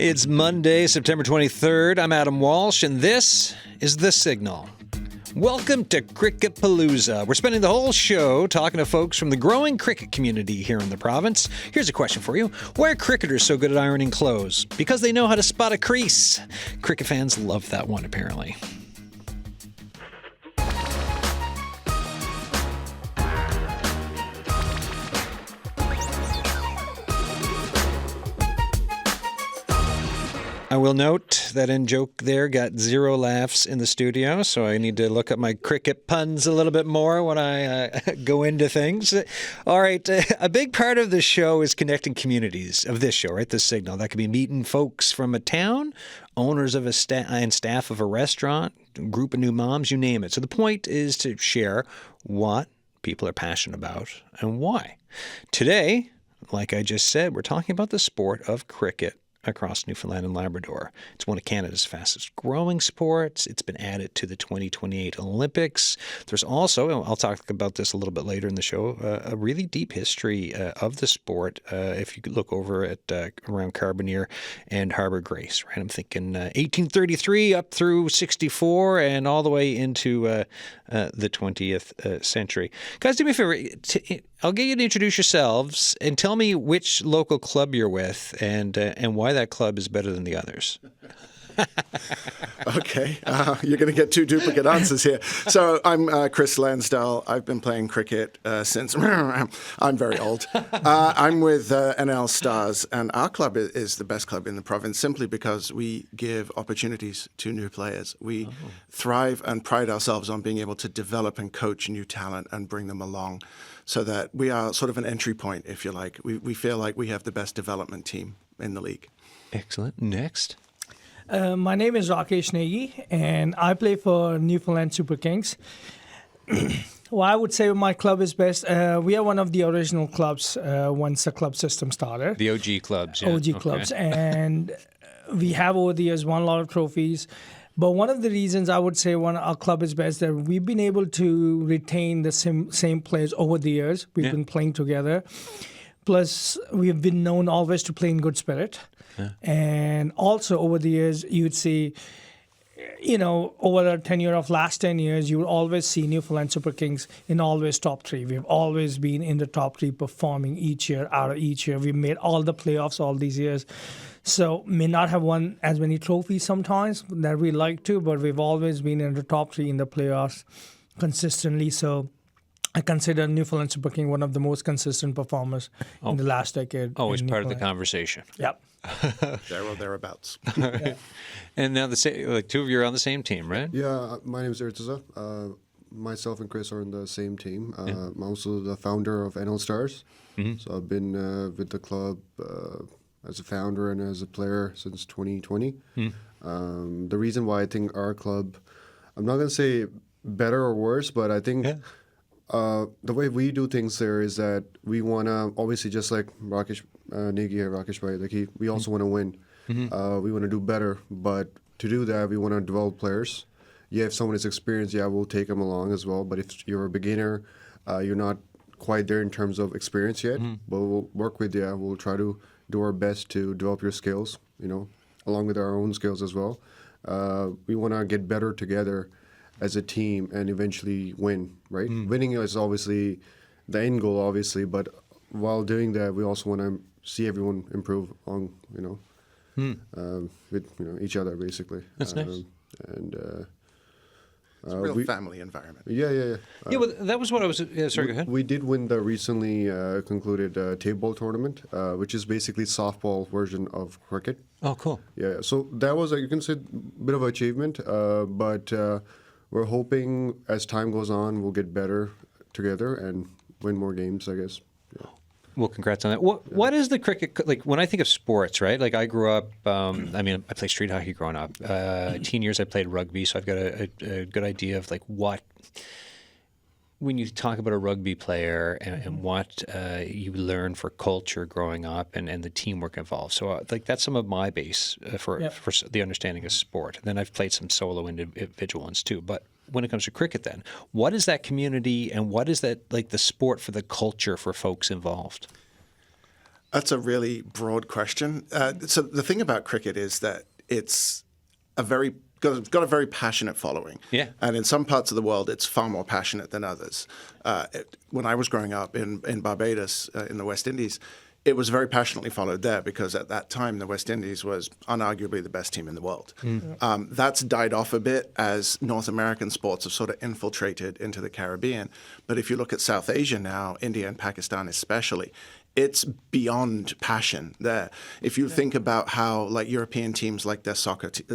It's Monday, September 23rd. I'm Adam Walsh, and this is The Signal. Welcome to Cricket Palooza. We're spending the whole show talking to folks from the growing cricket community here in the province. Here's a question for you. Why are cricketers so good at ironing clothes? Because they know how to spot a crease. Cricket fans love that one, apparently. I will note that in-joke there got 0 laughs in the studio, so I need to look at my cricket puns a little bit more when I go into things. All right, a big part of the show is connecting communities of this show, right, The Signal. That could be meeting folks from a town, owners of and staff of a restaurant, a group of new moms, you name it. So the point is to share what people are passionate about and why. Today, like I just said, we're talking about the sport of cricket across Newfoundland and Labrador. It's one of Canada's fastest growing sports. It's been added to the 2028 Olympics. There's also, I'll talk about this a little bit later in the show, a really deep history of the sport. If you could look over at around Carbonear and Harbour Grace, right? I'm thinking 1833 up through 64 and all the way into the 20th century. Guys, do me a favor. I'll get you to introduce yourselves and tell me which local club you're with and why that club is better than the others. Okay, you're going to get 2 duplicate answers here. So I'm Chris Lansdale. I've been playing cricket since I'm very old. I'm with NL Stars, and our club is the best club in the province simply because we give opportunities to new players. We thrive and pride ourselves on being able to develop and coach new talent and bring them along so that we are sort of an entry point, if you like. We feel like we have the best development team in the league. Excellent. Next. My name is Rakesh Negi, and I play for Newfoundland Super Kings. Well, I would say my club is best. We are one of the original clubs once the club system started. The OG clubs, yeah. OG clubs, and we have over the years won a lot of trophies. But one of the reasons I would say our club is best that we've been able to retain the same players over the years. We've been playing together. Plus, we've been known always to play in good spirit. Yeah. And also over the years, you would see, over the tenure of last 10 years, you will always see Newfoundland Super Kings in always top 3. We've always been in the top 3 performing each year out of each year. We've made all the playoffs all these years. So may not have won as many trophies sometimes that we like to, but we've always been in the top 3 in the playoffs consistently. So I consider Newfoundland Super King one of the most consistent performers in the last decade. Always part of the conversation. Yep. There or thereabouts. Yeah. And now 2 of you are on the same team, right? Yeah, my name is Ertuza. Myself and Chris are in the same team. I'm also the founder of NL Stars. Mm-hmm. So I've been with the club as a founder and as a player since 2020. The reason why I think our club, I'm not going to say better or worse, but I think the way we do things there is that we want to, obviously just like Rakesh Negi or Rakesh Bhai, we also want to win. Mm-hmm. We want to do better, but to do that, we want to develop players. Yeah, if someone is experienced, we'll take them along as well. But if you're a beginner, you're not quite there in terms of experience yet, but we'll work with you. We'll try to do our best to develop your skills, along with our own skills as well. We want to get better together as a team and eventually win, right? Winning is obviously the end goal, obviously, but while doing that, we also want to see everyone improve on, with each other, basically. That's nice. And it's a real family environment. Yeah. Well, that was what I was... sorry, go ahead. We did win the recently concluded table ball tournament, which is basically softball version of cricket. Oh, cool. Yeah, so that was, you can say, a bit of an achievement, but we're hoping as time goes on, we'll get better together and win more games, I guess. Yeah. Well, congrats on that. What is the cricket, like when I think of sports, right? Like I grew up, I played street hockey growing up. 10 years I played rugby, so I've got a good idea of like what, when you talk about a rugby player and what you learn for culture growing up and the teamwork involved. So that's some of my base for the understanding of sport. And then I've played some solo individual ones too. But when it comes to cricket then, what is that community and what is that like the sport for the culture for folks involved? That's a really broad question. So the thing about cricket is that it's got a very passionate following. Yeah. And in some parts of the world, it's far more passionate than others. When I was growing up in Barbados, in the West Indies, it was very passionately followed there because at that time, the West Indies was unarguably the best team in the world. That's died off a bit as North American sports have sort of infiltrated into the Caribbean. But if you look at South Asia now, India and Pakistan especially, it's beyond passion there. If you think about how like European teams like their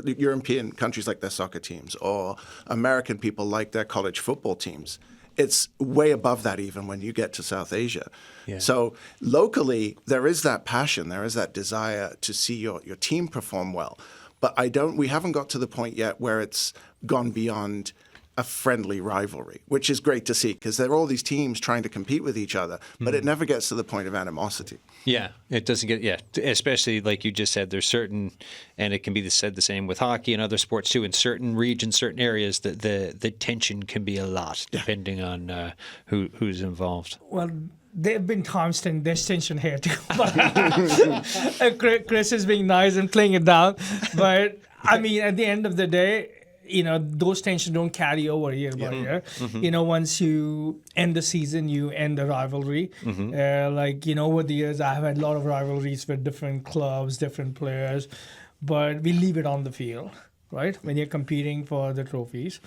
European countries like their soccer teams, or American people like their college football teams, it's way above that even when you get to South Asia. Yeah. So locally, there is that passion, there is that desire to see your team perform well. But we haven't got to the point yet where it's gone beyond a friendly rivalry, which is great to see because there are all these teams trying to compete with each other, but it never gets to the point of animosity. Yeah, it doesn't get, especially like you just said, there's certain, and it can be said the same with hockey and other sports too, in certain regions, certain areas, the tension can be a lot depending on who's involved. Well, there have been times there's tension here too. But Chris is being nice and playing it down. But I mean, at the end of the day, those tensions don't carry over year by year. Once you end the season, you end the rivalry. Over the years, I have had a lot of rivalries with different clubs, different players, but we leave it on the field, right? When you're competing for the trophies.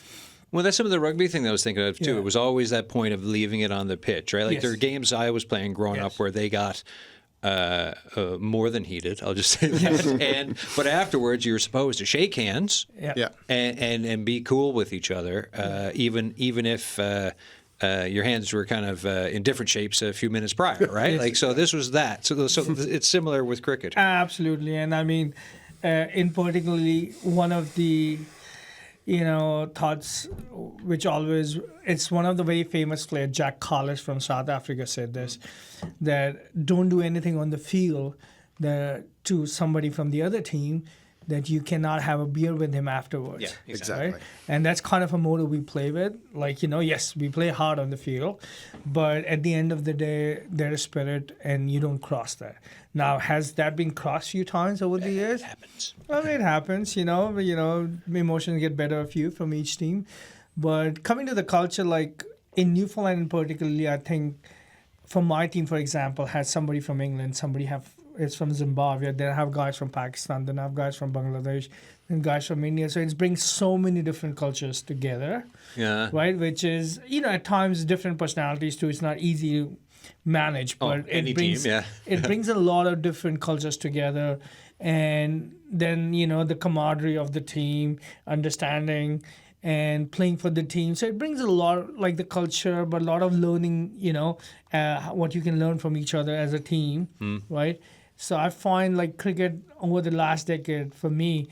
Well, that's some of the rugby thing that I was thinking of too. Yeah. It was always that point of leaving it on the pitch, right? Like Yes. there are games I was playing growing up where they got more than heated. I'll just say that. But afterwards, you're supposed to shake hands, Yeah. and be cool with each other, even if your hands were kind of in different shapes a few minutes prior, right? Yes. Like so, this was that. So it's similar with cricket. Absolutely. And I mean, in particularly, one of the thoughts which always, it's one of the very famous players, Jack Collis from South Africa said this, that don't do anything on the field to somebody from the other team that you cannot have a beer with him afterwards. Yeah, exactly. Right? And that's kind of a motto we play with. Like, yes, we play hard on the field, but at the end of the day, there is spirit and you don't cross that. Now, has that been crossed a few times over the years? It happens. I mean, it happens, emotions get better a few from each team. But coming to the culture, like in Newfoundland particularly, I think for my team, for example, had somebody from England, it's from Zimbabwe, then I have guys from Pakistan, then I have guys from Bangladesh, and guys from India. So it brings so many different cultures together, Yeah. right? Which is, at times different personalities too. It's not easy to manage, but any it brings team, yeah. it brings a lot of different cultures together. And then, the camaraderie of the team, understanding and playing for the team. So it brings a lot, like the culture, but a lot of learning, what you can learn from each other as a team, right? So I find like cricket over the last decade, for me,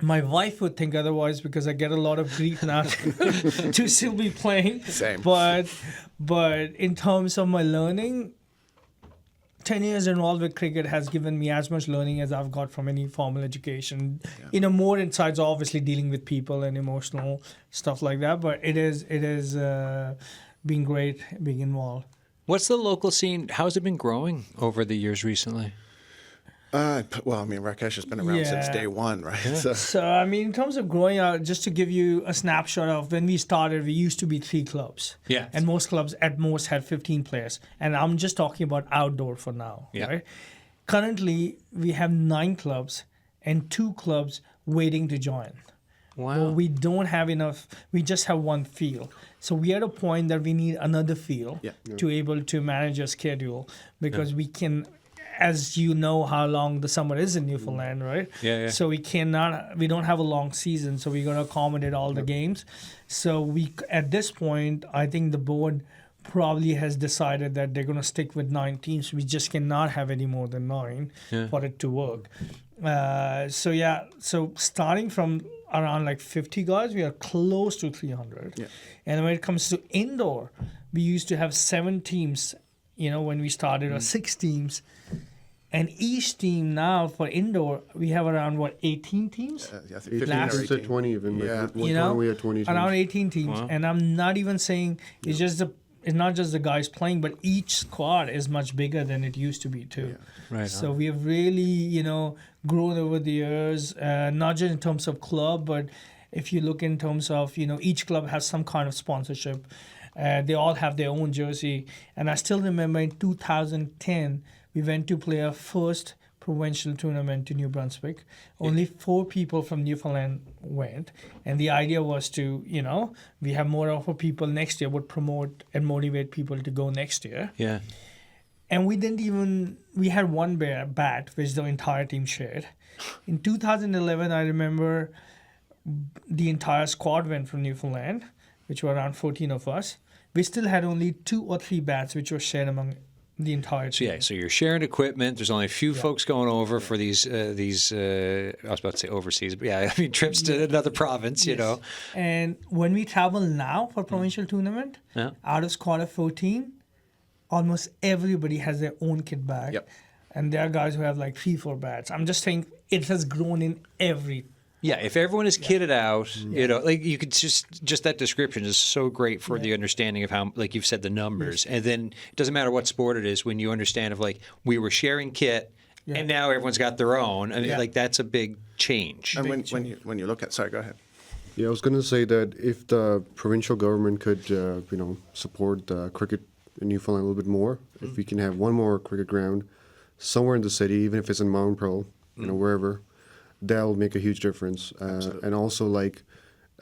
my wife would think otherwise because I get a lot of grief now to still be playing. Same. But in terms of my learning, 10 years involved with cricket has given me as much learning as I've got from any formal education. More insights, obviously dealing with people and emotional stuff like that. But it is been great being involved. What's the local scene? How's it been growing over the years recently? Well, I mean, Rakesh has been around since Yeah. day one, right? So, I mean, in terms of growing out, just to give you a snapshot of when we started, we used to be 3 clubs. Yeah. And most clubs at most had 15 players. And I'm just talking about outdoor for now. Yeah. Right? Currently, we have 9 clubs and 2 clubs waiting to join. Wow. Well, we don't have enough. We just have 1 field. So we are at a point that we need another field to able to manage a schedule because we can, as you know how long the summer is in Newfoundland, right? Yeah. So we don't have a long season, so we're going to accommodate all the games. So at this point, I think the board probably has decided that they're going to stick with 9 teams. We just cannot have any more than 9 for it to work. So starting from around like 50 guys, we are close to 300. Yeah. And when it comes to indoor, we used to have 7 teams, when we started, or 6 teams. And each team now for indoor, we have around, 18 teams? I think 15 Last- or It's at 18. 20 even. Yeah. Like, one time we had 20 teams. around 18 teams. Wow. And I'm not even saying it's just it's not just the guys playing, but each squad is much bigger than it used to be too. Right. So we have really, grown over the years, not just in terms of club, but if you look in terms of, each club has some kind of sponsorship. They all have their own jersey. And I still remember in 2010, we went to play our first provincial tournament to New Brunswick. Only 4 people from Newfoundland went. And the idea was to, we have more of a people next year, would promote and motivate people to go next year. Yeah. And we had one bat, which the entire team shared. In 2011, I remember the entire squad went from Newfoundland, which were around 14 of us. We still had only 2 or 3 bats, which were shared among the entire team. So you're sharing equipment. There's only a few folks going over for these I was about to say overseas, but trips to another province, you know. And when we travel now for provincial tournament, out of squad of 14, almost everybody has their own kit bag. Yep. And there are guys who have like 3-4 bats. I'm just saying it has grown in every. Yeah, if everyone is kitted out, like you could just that description is so great for the understanding of how, like you've said, the numbers. And then it doesn't matter what sport it is when you understand of like we were sharing kit and now everyone's got their own. I mean, like that's a big change. And when you look at, sorry, go ahead. Yeah, I was going to say that if the provincial government could, support cricket in Newfoundland a little bit more, if we can have one more cricket ground somewhere in the city, even if it's in Mount Pearl, wherever, that'll make a huge difference. And also,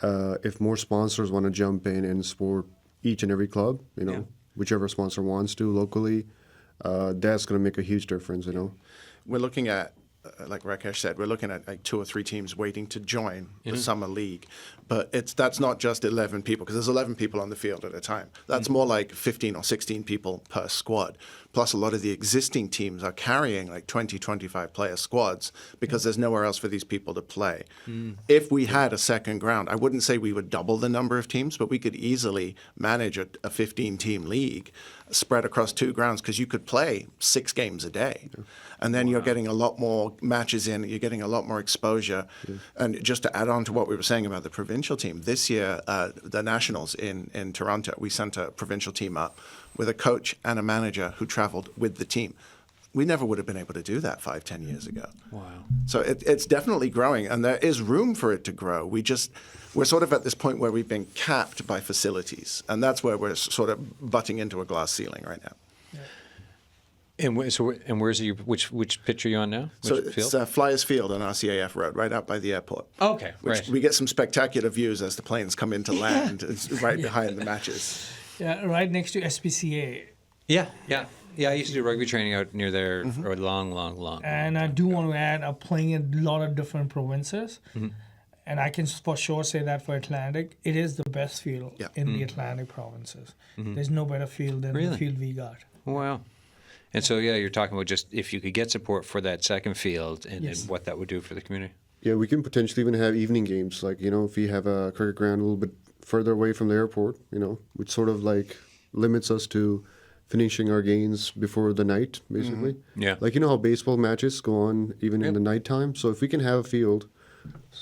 if more sponsors want to jump in and support each and every club, whichever sponsor wants to locally, that's going to make a huge difference, We're looking at, like Rakesh said, we're looking at like 2 or 3 teams waiting to join the summer league. But that's not just 11 people, because there's 11 people on the field at a time. That's more like 15 or 16 people per squad. Plus, a lot of the existing teams are carrying like 20, 25 player squads because there's nowhere else for these people to play. If we had a second ground, I wouldn't say we would double the number of teams, but we could easily manage a 15-team league spread across 2 grounds, because you could play 6 games a day. And then you're getting a lot more matches in, you're getting a lot more exposure. And just to add on to what we were saying about the provincial team, this year, the Nationals in Toronto, we sent a provincial team up with a coach and a manager who traveled with the team. We never would have been able to do that 5-10 years ago. Wow. So it's definitely growing, and there is room for it to grow. We're sort of at this point where we've been capped by facilities, and that's where we're sort of butting into a glass ceiling right now. And where's which pitch are you on now? Which It's Flyers Field on RCAF Road, right out by the airport. Okay, right. We get some spectacular views as the planes come into land. It's right behind the matches. Yeah, right next to SPCA. Yeah. I used to do rugby training out near there for a long. And I do want to add, I'm playing in a lot of different provinces. And I can for sure say that for Atlantic, it is the best field in the Atlantic provinces. There's no better field than the field we got. Wow. And so, you're talking about just if you could get support for that second field and what that would do for the community. Yeah, we can potentially even have evening games. Like, if we have a cricket ground a little bit further away from the airport, which sort of like limits us to finishing our games before the night, basically. Yeah. Like, how baseball matches go on even in the nighttime. So if we can have a field,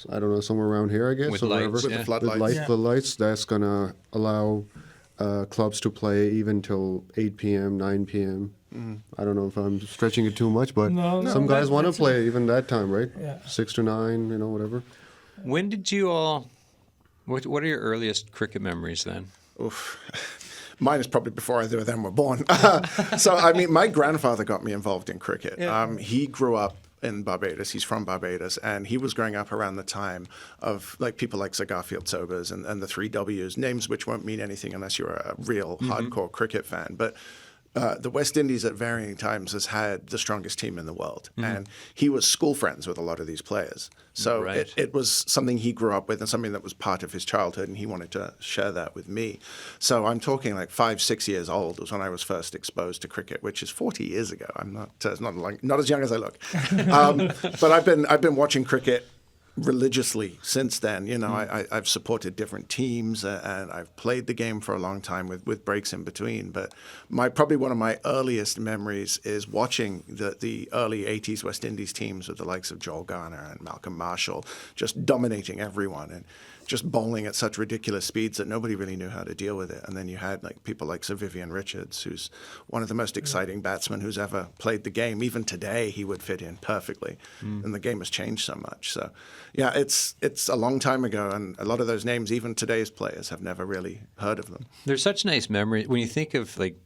I don't know, somewhere around here, I guess. With or lights, wherever, with the floodlights. Floodlights, that's going to allow clubs to play even till 8 p.m., 9 p.m. I don't know if I'm stretching it too much, but some guys want to play even that time, right? Yeah. 6 to 9, whatever. When did you all? What are your earliest cricket memories then? Oof. Mine is probably before either of them were born. So, my grandfather got me involved in cricket. Yeah. He grew up in Barbados. He's from Barbados, and he was growing up around the time of like people like Sir Garfield Sobers and the 3 Ws, names which won't mean anything unless you're a real hardcore cricket fan. But the West Indies at varying times has had the strongest team in the world. And he was school friends with a lot of these players. So it was something he grew up with and something that was part of his childhood, and he wanted to share that with me. So I'm talking like 5-6 years old was when I was first exposed to cricket, which is 40 years ago. I'm not as young as I look. But I've been watching cricket religiously since then. I've supported different teams and I've played the game for a long time with breaks in between. But probably one of my earliest memories is watching the early 80s West Indies teams with the likes of Joel Garner and Malcolm Marshall just dominating everyone. And just bowling at such ridiculous speeds that nobody really knew how to deal with it. And then you had like people like Sir Vivian Richards, who's one of the most exciting batsmen who's ever played the game. Even today, he would fit in perfectly. And the game has changed so much. So, yeah, it's a long time ago, and a lot of those names, even today's players, have never really heard of them. There's such nice memories when you think of like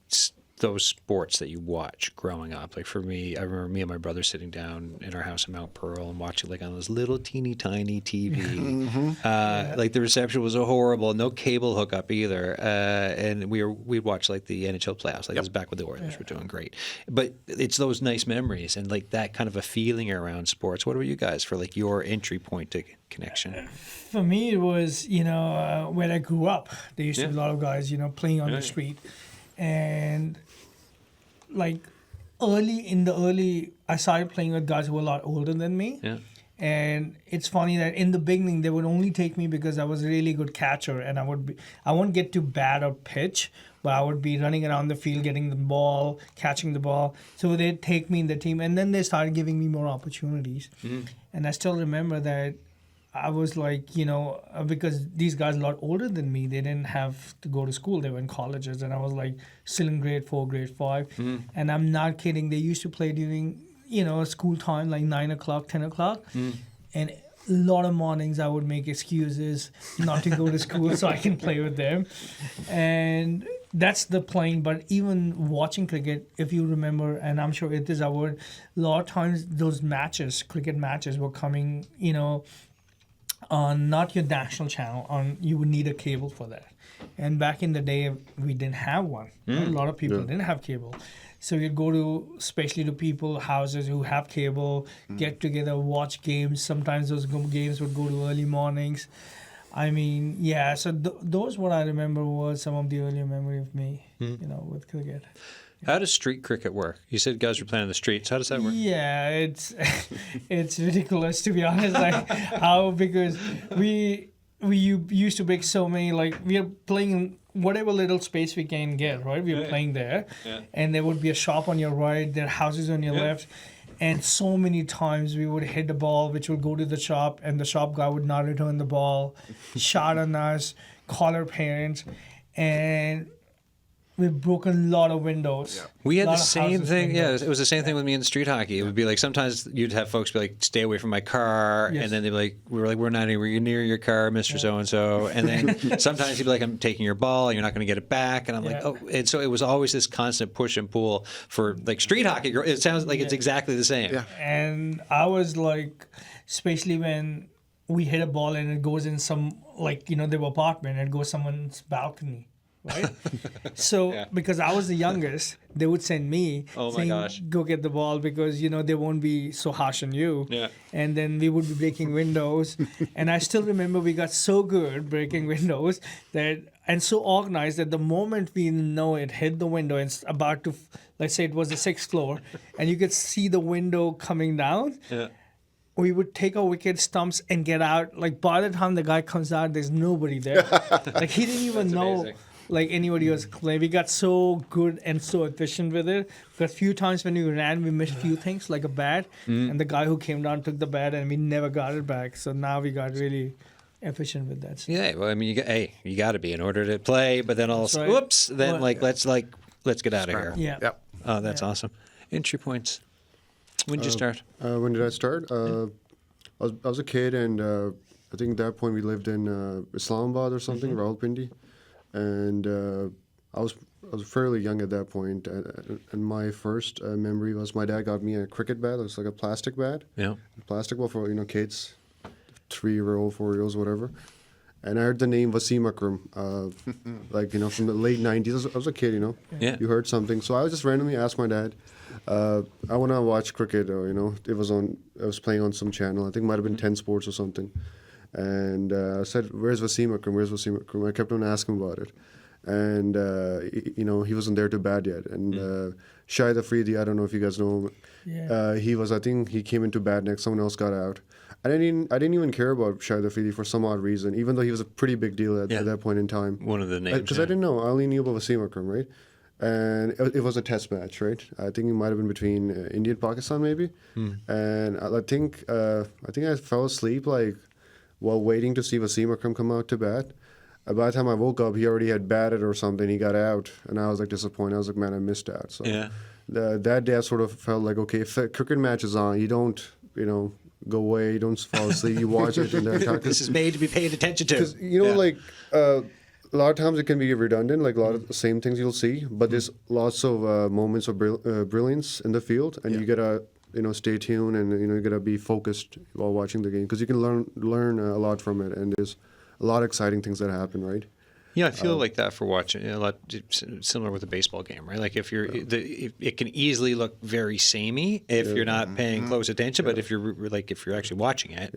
those sports that you watch growing up. Like for me, I remember me and my brother sitting down in our house in Mount Pearl and watching like on those little teeny tiny TV. Like the reception was horrible, no cable hookup either, and we'd watch like the NHL playoffs. Like it was back when the Oilers were doing great. But it's those nice memories and like that kind of a feeling around sports. What about you guys for like your entry point to connection? For me, it was, when I grew up, there used to be a lot of guys, playing on the street. And like I started playing with guys who were a lot older than me. Yeah. And it's funny that in the beginning they would only take me because I was a really good catcher, and I won't get to bat or pitch, but I would be running around the field getting the ball, catching the ball. So they'd take me in the team, and then they started giving me more opportunities. And I still remember that I was like, because these guys are a lot older than me, they didn't have to go to school. They were in colleges, and I was like still in grade 4, grade 5. And I'm not kidding. They used to play during, school time, like 9 o'clock, 10 o'clock. And a lot of mornings I would make excuses not to go to school so I can play with them. And that's the playing. But even watching cricket, if you remember, and I'm sure it is our word, a lot of times those cricket matches were coming, on not your national channel, you would need a cable for that. And back in the day, we didn't have one. A lot of people didn't have cable. So you'd go to, especially to people, houses who have cable, get together, watch games. Sometimes those games would go to early mornings. I mean, yeah, so those what I remember was some of the earlier memory of me, with cricket. How does street cricket work? You said guys were playing on the streets. How does that work? Yeah, it's ridiculous, to be honest. Like because we used to make so many, like we are playing in whatever little space we can get, right? We were playing there, and there would be a shop on your right, there are houses on your left, and so many times we would hit the ball, which would go to the shop, and the shop guy would not return the ball, shout on us, call our parents, and we've broken a lot of windows. Yeah. We had the same thing. Yeah, it was the same thing with me in street hockey. It would be like sometimes you'd have folks be like, "Stay away from my car," and then they'd be like, "We're not anywhere near your car, Mr. So and so." And then sometimes he'd be like, "I'm taking your ball. You're not going to get it back." And I'm like, "Oh!" And so it was always this constant push and pull for like street hockey. It sounds like it's exactly the same. Yeah. And I was like, especially when we hit a ball and it goes in some their apartment and it goes someone's balcony. Right? So, because I was the youngest, they would send me saying, go get the ball because, they won't be so harsh on you. Yeah. And then we would be breaking windows. And I still remember we got so good breaking windows and so organized that the moment we know it hit the window and it's about to, let's say it was the 6th floor, and you could see the window coming down. Yeah. We would take our wicket stumps and get out. Like by the time the guy comes out, there's nobody there. Like he didn't even know. Amazing. Like anybody was playing. We got so good and so efficient with it. But a few times when we ran, we missed a few things like a bat. And the guy who came down took the bat and we never got it back. So now we got really efficient with that. Yeah, well, I mean, you got to be in order to play, but then also, right. whoops, then let's get out of here. Yeah. Yep. Oh, that's awesome. Entry points. When did you start? When did I start? I was a kid, and I think at that point we lived in Islamabad or something, Rawalpindi. And I was fairly young at that point, and my first memory was my dad got me a cricket bat. It was like a plastic bat, a plastic ball for kids, 3-year-old, 4-year-olds, whatever. And I heard the name Wasim Akram, from the late 90s. I was a kid, Yeah. You heard something, so I just randomly asked my dad, I want to watch cricket. It was on. I was playing on some channel. I think it might have been 10 Sports or something. And I said, "Where's Wasim Akram? Where's Wasim Akram?" I kept on asking about it, and he wasn't there to bat yet. And Shahid Afridi, I don't know if you guys know him. Yeah. He was. I think he came into bat next. Someone else got out. I didn't even care about Shahid Afridi for some odd reason, even though he was a pretty big deal at that point in time. One of the names. Because I didn't know. I only knew about Wasim Akram, right? And it was a test match, right? I think it might have been between India and Pakistan, maybe. And I think I fell asleep like while waiting to see Wasim Akram come out to bat. By the time I woke up, he already had batted or something. He got out, and I was like disappointed. I was like, man, I missed out. So that day I sort of felt like, okay, if a cricket match is on, you don't, go away, you don't fall asleep, you watch it. And this is made to be paid attention to. Because, like, a lot of times it can be redundant, like a lot of the same things you'll see, but there's lots of moments of brilliance in the field, and you gotta, stay tuned, and, you gotta be focused while watching the game, because you can learn a lot from it, and there's a lot of exciting things that happen, right? Yeah, I feel like that for watching a lot similar with a baseball game, right? Like if you're, it can easily look very samey if you're not paying close attention, but if you're actually watching it,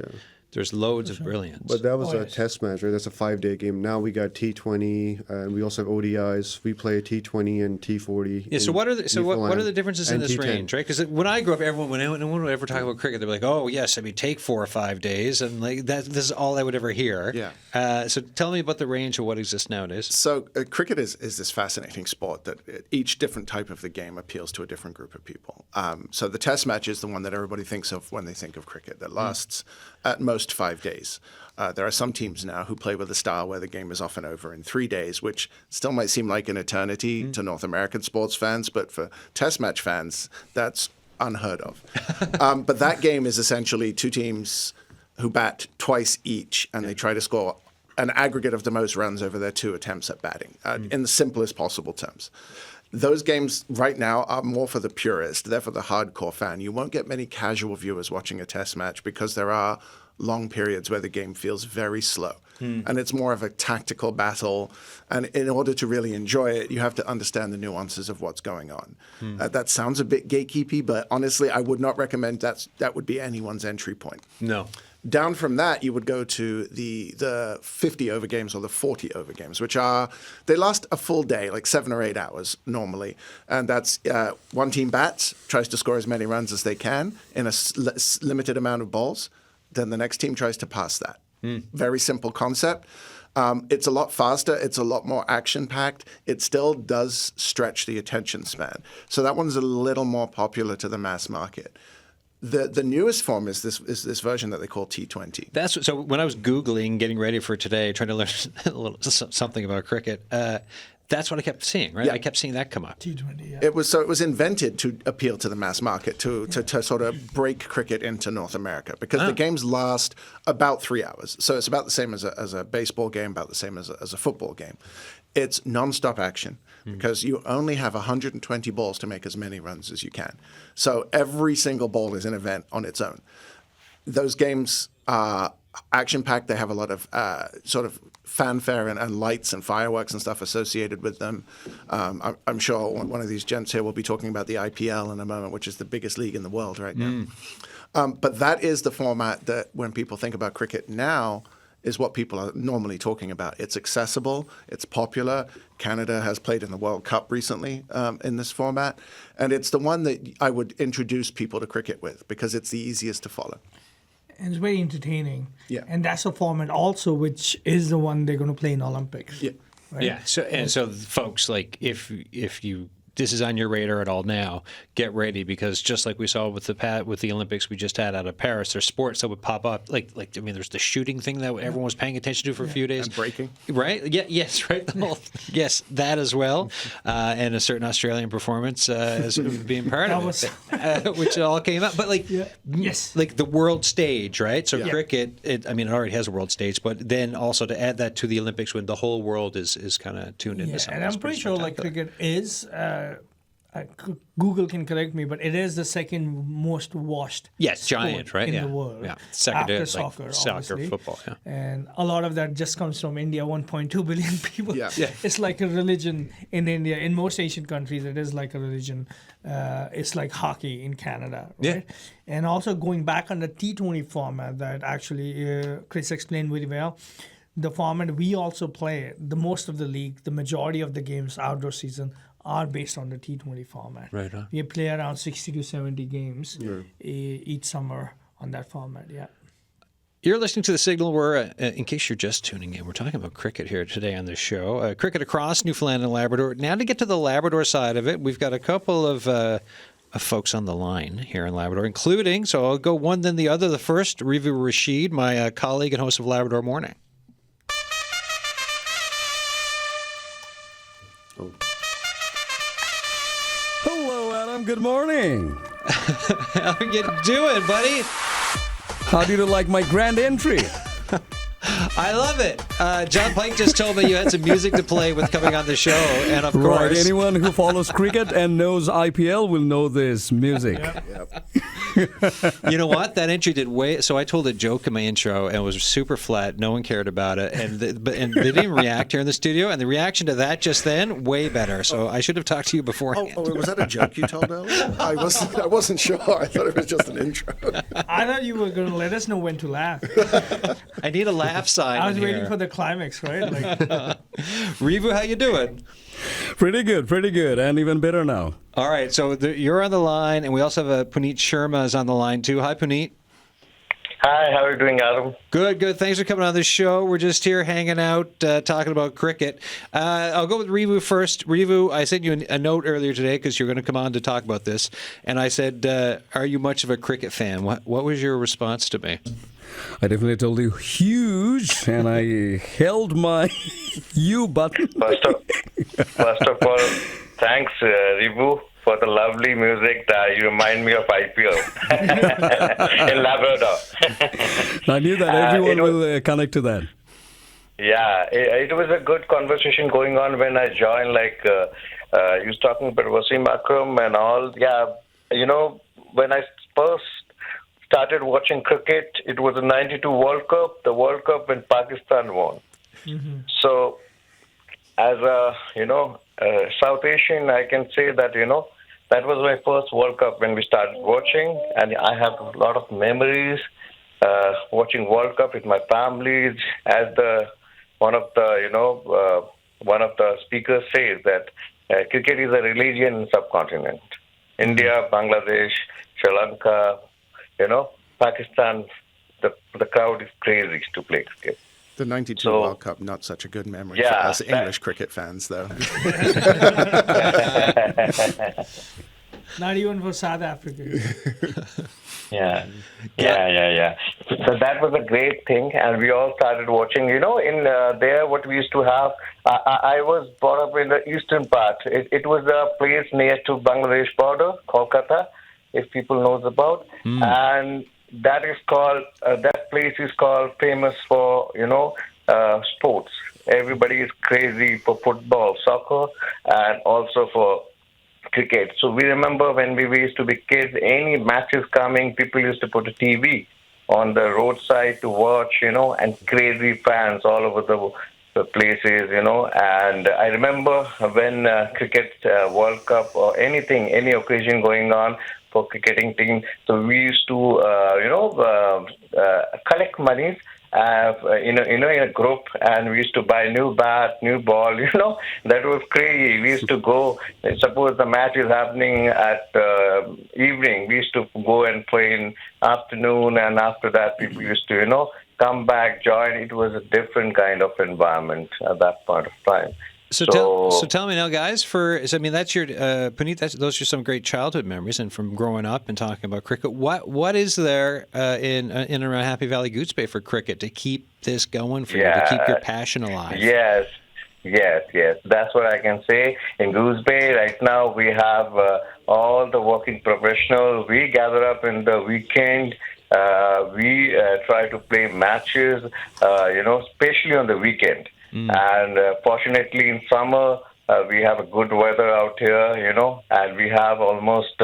there's loads of brilliance. But that was a test match, right? That's a 5-day game. Now we got T20, and we also have ODIs. We play T20 and T40. Yeah. So what are the differences in this range, right? Because when I grew up, no one would ever talk about cricket. They'd be like, "Oh yes, take 4 or 5 days," and like that. This is all I would ever hear. Yeah. So tell me about the range of what exists nowadays. So cricket is this fascinating sport that each different type of the game appeals to a different group of people. So the test match is the one that everybody thinks of when they think of cricket. That lasts at most 5 days. There are some teams now who play with a style where the game is often over in 3 days, which still might seem like an eternity to North American sports fans, but for test match fans, that's unheard of. But that game is essentially 2 teams who bat twice each, and they try to score an aggregate of the most runs over their 2 attempts at batting, in the simplest possible terms. Those games right now are more for the purist. They're for the hardcore fan. You won't get many casual viewers watching a test match because there are long periods where the game feels very slow. And it's more of a tactical battle. And in order to really enjoy it, you have to understand the nuances of what's going on. That sounds a bit gatekeepy, but honestly, I would not recommend that would be anyone's entry point. No. Down from that, you would go to the 50 over games or the 40 over games, which they last a full day, like 7 or 8 hours normally. And that's one team bats, tries to score as many runs as they can in a limited amount of balls. Then the next team tries to pass that. Very simple concept. It's a lot faster. It's a lot more action-packed. It still does stretch the attention span. So that one's a little more popular to the mass market. The newest form is this version that they call T20. So when I was Googling, getting ready for today, trying to learn something about cricket, that's what I kept seeing, right? Yeah. I kept seeing that come up. T20, yeah. It was invented to appeal to the mass market, to sort of break cricket into North America, because the games last about 3 hours. So it's about the same as a baseball game, about the same as a football game. It's nonstop action because you only have 120 balls to make as many runs as you can. So every single ball is an event on its own. Those games are action-packed. They have a lot of sort of fanfare and lights and fireworks and stuff associated with them. I'm sure one of these gents here will be talking about the IPL in a moment, which is the biggest league in the world right now. But that is the format that when people think about cricket now is what people are normally talking about. It's accessible. It's popular. Canada has played in the World Cup recently in this format. And it's the one that I would introduce people to cricket with because it's the easiest to follow. And it's very entertaining. Yeah. And that's a format also which is the one they're going to play in Olympics. Yeah. Right? Yeah. So folks, like if you this is on your radar at all now, get ready, because just like we saw with the Olympics we just had out of Paris, there's sports that would pop up. Like there's the shooting thing that everyone was paying attention to for a few days. And breaking. Right? Yeah. Yes. Right. Yes, that as well, and a certain Australian performance as being part of it, which all came up. But yes, like the world stage, right? So cricket, it already has a world stage, but then also to add that to the Olympics when the whole world is kind of tuned into something. And I'm pretty sure cricket is. Google can correct me, but it is the second most watched giant, right? in the world. Yeah, second after to soccer, soccer, football. Yeah, and a lot of that just comes from India. 1.2 billion people. Yeah. It's like a religion in India. In most Asian countries, it is like a religion. It's like hockey in Canada, right? Yeah. And also going back on the T20 format that actually Chris explained very well. The format we also play, the most of the league, the majority of the games outdoor season are based on the T20 format. Right. We play around 60 to 70 games each summer on that format, You're listening to The Signal. We're, in case you're just tuning in, we're talking about cricket here today on this show. Cricket across Newfoundland and Labrador. Now to get to the Labrador side of it, we've got a couple of folks on the line here in Labrador, including, so I'll go one then the other. The first, Rivu Rashid, my colleague and host of Labrador Morning. Hello, Adam. Good morning. How you doing, buddy? How do you like my grand entry? I love it. John Pike just told me you had some music to play with coming on the show, and of Right, course, anyone who follows cricket and knows IPL will know this music. you know what? That entry did way. So I told a joke in my intro, and it was super flat. No one cared about it, and they didn't react here in the studio. And the reaction to that just then, way better. So I should have talked to you beforehand. Oh, was that a joke you told earlier? I wasn't sure. I thought it was just an intro. I thought you were going to let us know when to laugh. I need a laugh sign. I was in waiting here. for the climax, right? Like, Rivu, how you doing? Pretty good, and even better now. All right, so you're on the line, and we also have Puneet Sharma is on the line too. Hi, Puneet. Hi, how are you doing, Adam? Good. Thanks for coming on the show. We're just here hanging out, talking about cricket. I'll go with Rivu first. Rivu, I sent you a note earlier today because you're going to come on to talk about this, and I said, "Are you much of a cricket fan?" What was your response to me? I definitely told you huge, and I held my U button. First of all, thanks, Ribu, for the lovely music that you remind me of IPL in Labrador. I knew that everyone will connect to that. Yeah, it was a good conversation going on when I joined. Like, you was talking about Wasim Akram and all. Yeah, when I first started watching cricket, it was the '92 World Cup, the World Cup when Pakistan won. Mm-hmm. So, as a South Asian, I can say that that was my first World Cup when we started watching, and I have a lot of memories watching World Cup with my family. As one of the speakers says that cricket is a religion in subcontinent. India, Bangladesh, Sri Lanka, Pakistan, the crowd is crazy to play cricket. The '92 World Cup, not such a good memory for us English cricket fans, though. not even for South Africans. Yeah. So that was a great thing, and we all started watching. In there, what we used to have, I was brought up in the eastern part. It was a place near to Bangladesh border, Kolkata, if people knows about, and that is called. That place is called famous for sports. Everybody is crazy for football, soccer, and also for cricket. So we remember when we used to be kids, any matches coming, people used to put a TV on the roadside to watch, and crazy fans all over the places, And I remember when cricket World Cup or any occasion going on for cricketing team, so we used to, collect monies. In a group, and we used to buy new bat, new ball. That was crazy. We used to go. Suppose the match is happening at evening, we used to go and play in afternoon, and after that, people used to, come back, join. It was a different kind of environment at that point of time. So tell me now, guys. That's your Puneet. Those are some great childhood memories, and from growing up and talking about cricket. What is there in and around Happy Valley Goose Bay for cricket to keep this going for you, to keep your passion alive? Yes. That's what I can say. In Goose Bay right now, we have all the working professionals. We gather up in the weekend. We try to play matches. Especially on the weekend. And fortunately, in summer, we have a good weather out here, and we have almost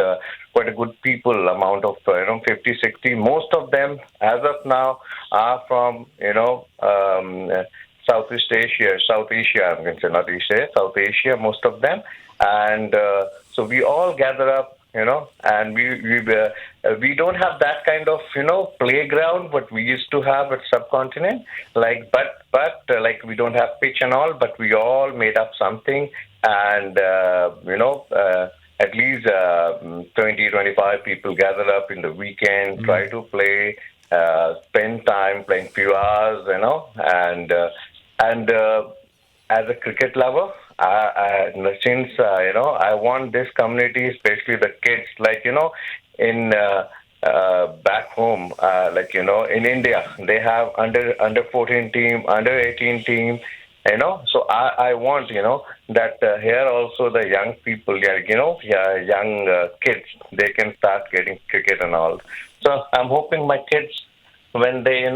quite a good amount of, 50, 60. Most of them, as of now, are from, South Asia, I'm going to say, not East Asia, South Asia, most of them. And so we all gather up, and we don't have that kind of, playground, what we used to have at subcontinent. But we don't have pitch and all, but we all made up something, and, at least 20, 25 people gather up in the weekend, try to play, spend time playing few hours, and as a cricket lover, since I want this community, especially the kids, like in back home, in India, they have under 14 team, under 18 team. So I want that here also the young people, young kids, they can start getting cricket and all. So I'm hoping my kids, when they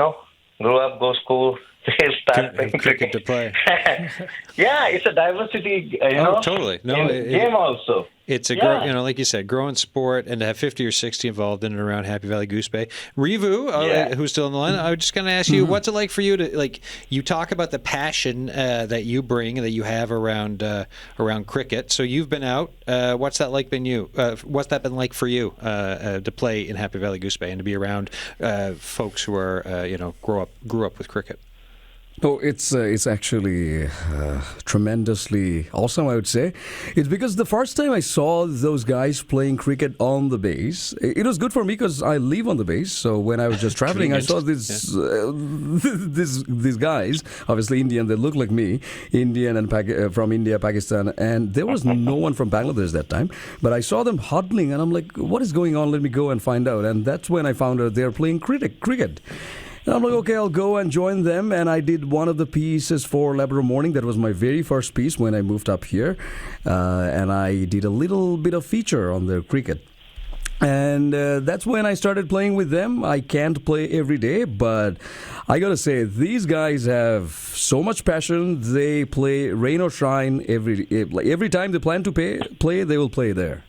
grow up, go school, they'll start playing cricket to play. Yeah, it's a diversity, totally. No, in game also. It's a like you said, growing sport, and to have 50 or 60 involved in and around Happy Valley Goose Bay. Rivu, who's still on the line, I was just going to ask you, what's it like for you to you talk about the passion that you bring, that you have around cricket. So you've been out. What's that like What's that been like for you to play in Happy Valley Goose Bay and to be around folks who are grew up with cricket? Oh, it's actually tremendously awesome, I would say. It's because the first time I saw those guys playing cricket on the base, it was good for me because I live on the base. So when I was just traveling, I saw these guys, obviously Indian, they look like me, Indian and from India, Pakistan, and there was no one from Bangladesh that time. But I saw them huddling, and I'm like, what is going on? Let me go and find out. And that's when I found out they're playing cricket. And I'm like, okay, I'll go and join them. And I did one of the pieces for Labrador Morning. That was my very first piece when I moved up here. And I did a little bit of feature on the cricket. And that's when I started playing with them. I can't play every day, but I got to say, these guys have so much passion. They play rain or shine every time they plan to play, they will play there.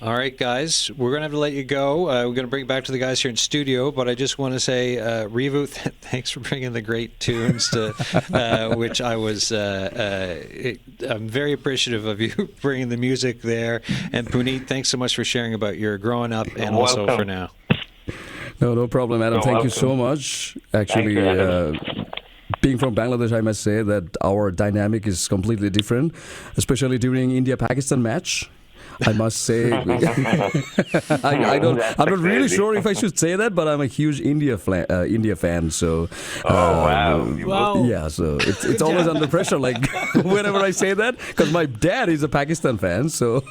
All right, guys, we're going to have to let you go. We're going to bring it back to the guys here in studio, but I just want to say, Rivu, thanks for bringing the great tunes, to which I was I'm very appreciative of you bringing the music there. And Puneet, thanks so much for sharing about your growing up and also for now. No problem, Adam. Thank you so much. Actually, being from Bangladesh, I must say that our dynamic is completely different, especially during India-Pakistan match. I must say, I'm not really sure if I should say that, but I'm a huge India fan. So, wow. Yeah, so it's always under pressure. Like whenever I say that, because my dad is a Pakistan fan, so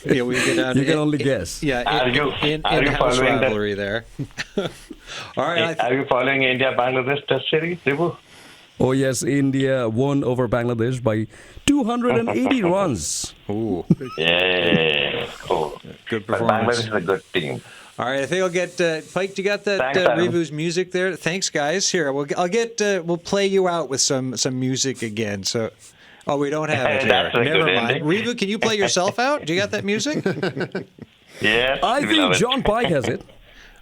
yeah, we get down. You can only guess. Yeah, are you following rivalry there? All right. Are you following India-Bangladesh Test series, Rivu? Oh yes, India won over Bangladesh by 280 runs. Ooh. Yeah, cool. Good But performance. Bangladesh is a good team. All right, I think I'll get Pike. You got that Thanks, Adam. Rivu's music there? Thanks, guys. Here, we'll play you out with some music again. So, we don't have it here. That's a Never good mind. ending. Rivu, can you play yourself out? Do you got that music? Yes, I we love think it. John Pike has it.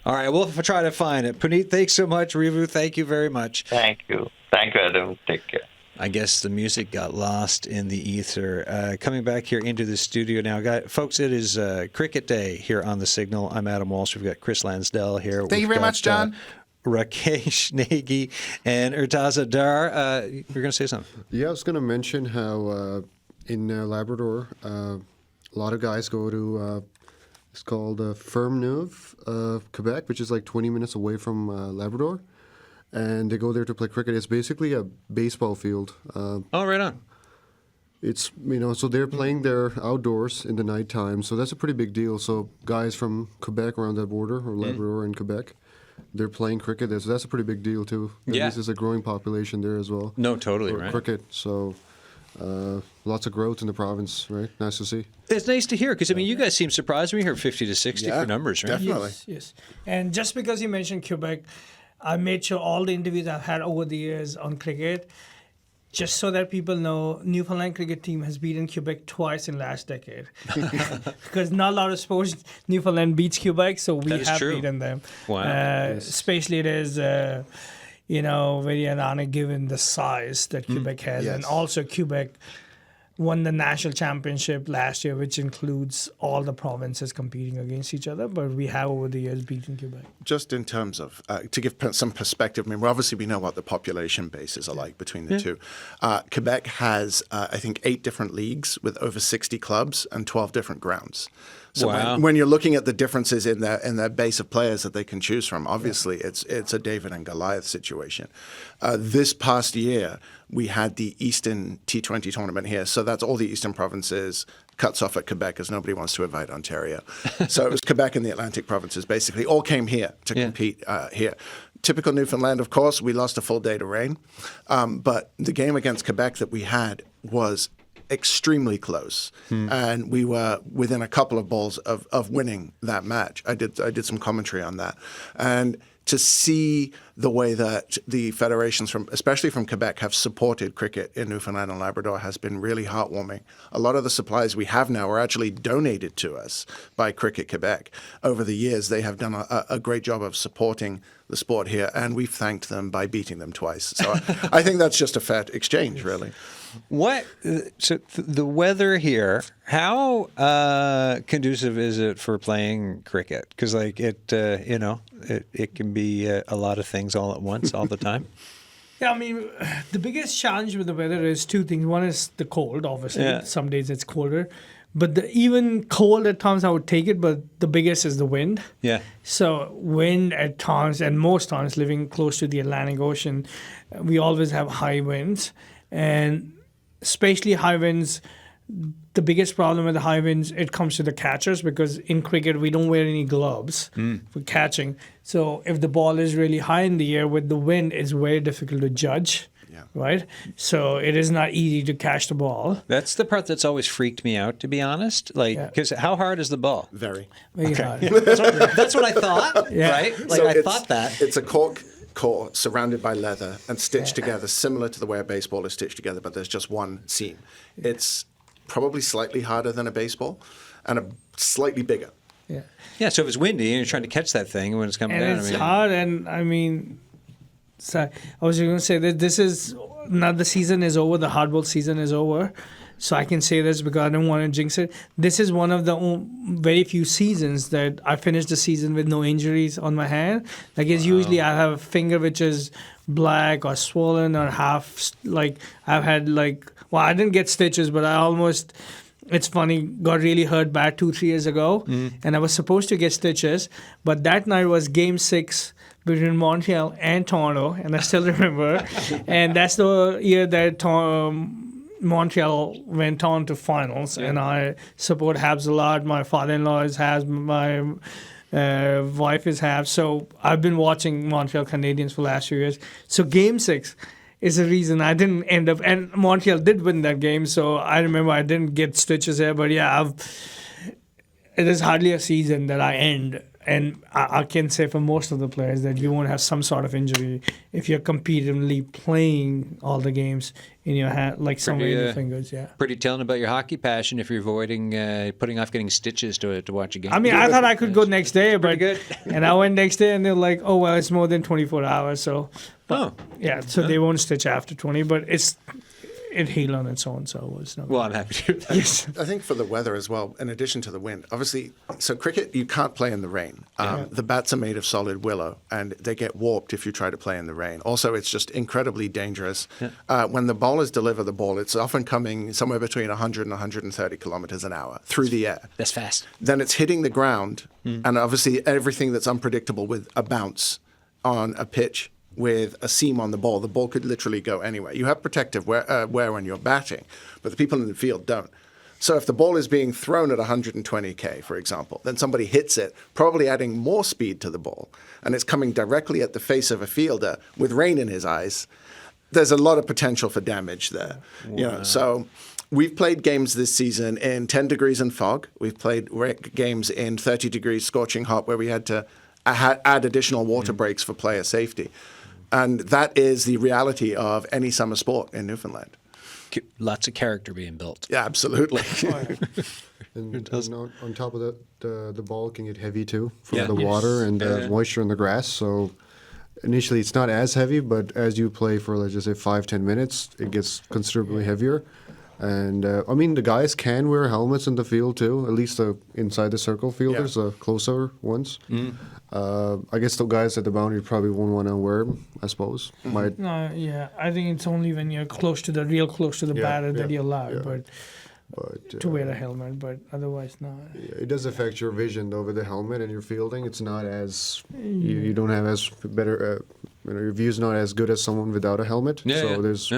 All right, we'll try to find it. Puneet, thanks so much. Rivu, thank you very much. Thank you. Thank you, Adam. Take care. I guess the music got lost in the ether. Coming back here into the studio now. Folks, it is Cricket Day here on The Signal. I'm Adam Walsh. We've got Chris Lansdell here. Thank you very much, John. Rakesh Negi and Urtaza Dar. You're going to say something? Yeah, I was going to mention how in Labrador, a lot of guys go to, it's called Ferme-Neuve, Quebec, which is like 20 minutes away from Labrador. And they go there to play cricket. It's basically a baseball field. Right on. It's, so they're playing there outdoors in the nighttime. So that's a pretty big deal. So guys from Quebec around that border, or Labrador and Quebec, they're playing cricket there. So that's a pretty big deal, too. Yeah. This is a growing population there as well. No, totally, for right. cricket. So lots of growth in the province, right? Nice to see. It's nice to hear, because, you guys seem surprised when you heard 50 to 60 for numbers, right? Definitely. Yes. And just because you mentioned Quebec, I made sure all the interviews I've had over the years on cricket, just so that people know, Newfoundland cricket team has beaten Quebec twice in last decade. Because not a lot of sports, Newfoundland beats Quebec, so we That's have true. beaten them. Wow. Especially it is, very ironic given the size that Quebec has. Yes. And also Quebec won the national championship last year, which includes all the provinces competing against each other. But we have over the years beaten Quebec. Just in terms of, to give some perspective, we know what the population bases are like between the two. Quebec has, I think, 8 different leagues with over 60 clubs and 12 different grounds. So Wow. when you're looking at the differences in their base of players that they can choose from, obviously it's a David and Goliath situation. This past year, we had the Eastern T20 tournament here. So that's all the Eastern provinces, cuts off at Quebec because nobody wants to invite Ontario. So it was Quebec and the Atlantic provinces basically all came here to compete here. Typical Newfoundland, of course, we lost a full day to rain. But the game against Quebec that we had was extremely close, and we were within a couple of balls of winning that match. I did some commentary on that, and to see the way that the federations especially from Quebec, have supported cricket in Newfoundland and Labrador has been really heartwarming. A lot of the supplies we have now are actually donated to us by Cricket Quebec. Over the years, they have done a great job of supporting the sport here, and we've thanked them by beating them twice. So I think that's just a fair exchange, really. The weather here, how conducive is it for playing cricket? Because it can be a lot of things all at once, all the time. Yeah, I mean, the biggest challenge with the weather is two things. One is the cold, obviously. Yeah. Some days it's colder. But even cold at times I would take it, but the biggest is the wind. Yeah. So wind at times, and most times living close to the Atlantic Ocean, we always have high winds. And especially high winds, the biggest problem with the high winds, it comes to the catchers, because in cricket we don't wear any gloves for catching. So if the ball is really high in the air with the wind, it's very difficult to judge. Yeah. Right? So it is not easy to catch the ball. That's the part that's always freaked me out, to be honest. Because how hard is the ball? Very. Very hard. That's what I thought, Yeah. right? Like So I it's- thought that. It's a cork core surrounded by leather and stitched together, similar to the way a baseball is stitched together, but there's just one seam. It's probably slightly harder than a baseball and slightly bigger. Yeah. Yeah, so if it's windy and you're trying to catch that thing when it's coming And down, it's hard, and I mean, so I was going to say that this is not, the season is over, the hardball season is over. So I can say this because I don't want to jinx it. This is one of the very few seasons that I finished the season with no injuries on my hand. Like it's usually I have a finger which is black or swollen or half, like I've had well, I didn't get stitches, but I almost, it's funny, got really hurt bad 2-3 years ago. And I was supposed to get stitches, but that night was game 6 between Montreal and Toronto, and I still remember. And that's the year that Montreal went on to finals, and I support Habs a lot. My father-in-law is Habs, my wife is Habs. So I've been watching Montreal Canadiens for the last few years. So game 6 is the reason I didn't end up, and Montreal did win that game, so I remember I didn't get stitches there. But yeah, it is hardly a season that I end. And I can say for most of the players that you won't have some sort of injury if you're competitively playing all the games in your hand, like somewhere in your fingers. Yeah. pretty telling about your hockey passion if you're avoiding putting off getting stitches to watch a game. I mean, I thought I could go next day, but good. And I went next day, and they're like, "Oh well, it's more than 24 hours." So, Oh. yeah, so they won't stitch after 20, but it healed on its own, so it's no. Well, I'm happy to hear that. Yes. I think for the weather as well, in addition to the wind, obviously, so cricket, you can't play in the rain. The bats are made of solid willow, and they get warped if you try to play in the rain. Also, it's just incredibly dangerous. When the bowlers deliver the ball, it's often coming somewhere between 100 and 130 kilometers an hour through the air. That's fast. Then it's hitting the ground, and obviously everything that's unpredictable with a bounce on a pitch with a seam on the ball could literally go anywhere. You have protective wear when you're batting, but the people in the field don't. So if the ball is being thrown at 120k, for example, then somebody hits it, probably adding more speed to the ball, and it's coming directly at the face of a fielder with rain in his eyes, there's a lot of potential for damage there. Wow. You know, so we've played games this season in 10 degrees and fog. We've played games in 30 degrees scorching hot where we had to add additional water breaks for player safety. And that is the reality of any summer sport in Newfoundland. Lots of character being built. Yeah, absolutely. And on top of that, the ball can get heavy too from Yeah. the water and the moisture in the grass. So initially it's not as heavy, but as you play for, let's just say, 5-10 minutes, it gets considerably heavier. And I mean, the guys can wear helmets in the field too, at least inside the circle fielders, the closer ones. I guess the guys at the boundary probably won't want to wear them, I suppose. No, yeah, I think it's only when you're real close to the batter that you're allowed. Yeah. But But to wear a helmet, but otherwise not. it does affect your vision though with the helmet and your fielding. It's not as you don't have as better. Your view's not as good as someone without a helmet. So there's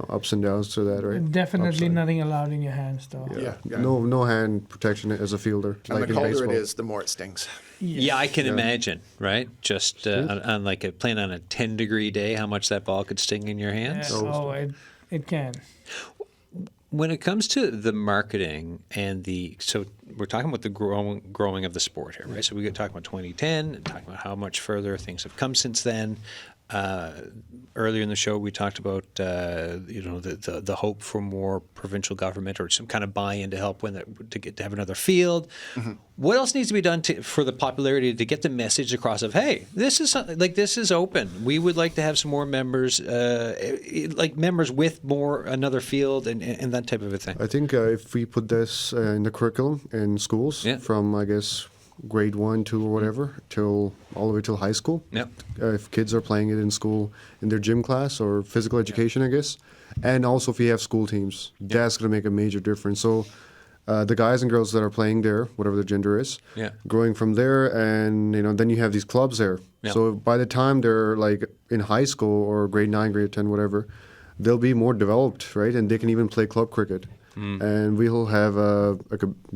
ups and downs to that, right? Definitely Upside. nothing allowed in your hands, though. Yeah. No hand protection as a fielder. And like the in colder baseball. it is, the more it stings. Yeah, I can imagine, right? Just on like playing on a 10-degree day, how much that ball could sting in your hands. It can. When it comes to the marketing and so we're talking about the growing of the sport here, right? So we could talk about 2010 and talk about how much further things have come since then. Earlier in the show, we talked about the hope for more provincial government or some kind of buy-in to help to have another field. Mm-hmm. What else needs to be done for the popularity to get the message across of, hey, this is open. We would like to have some more members, like members with another field and that type of a thing. I think if we put this in the curriculum in schools from, I guess, grade 1, 2, or whatever, till all the way till high school. Yep. If kids are playing it in school, in their gym class or physical education, I guess, and also if you have school teams, that's going to make a major difference. So the guys and girls that are playing there, whatever their gender is, growing from there, and then you have these clubs there. Yeah. So by the time they're like in high school or grade 9, grade 10, whatever, they'll be more developed, right? And they can even play club cricket. And we'll have a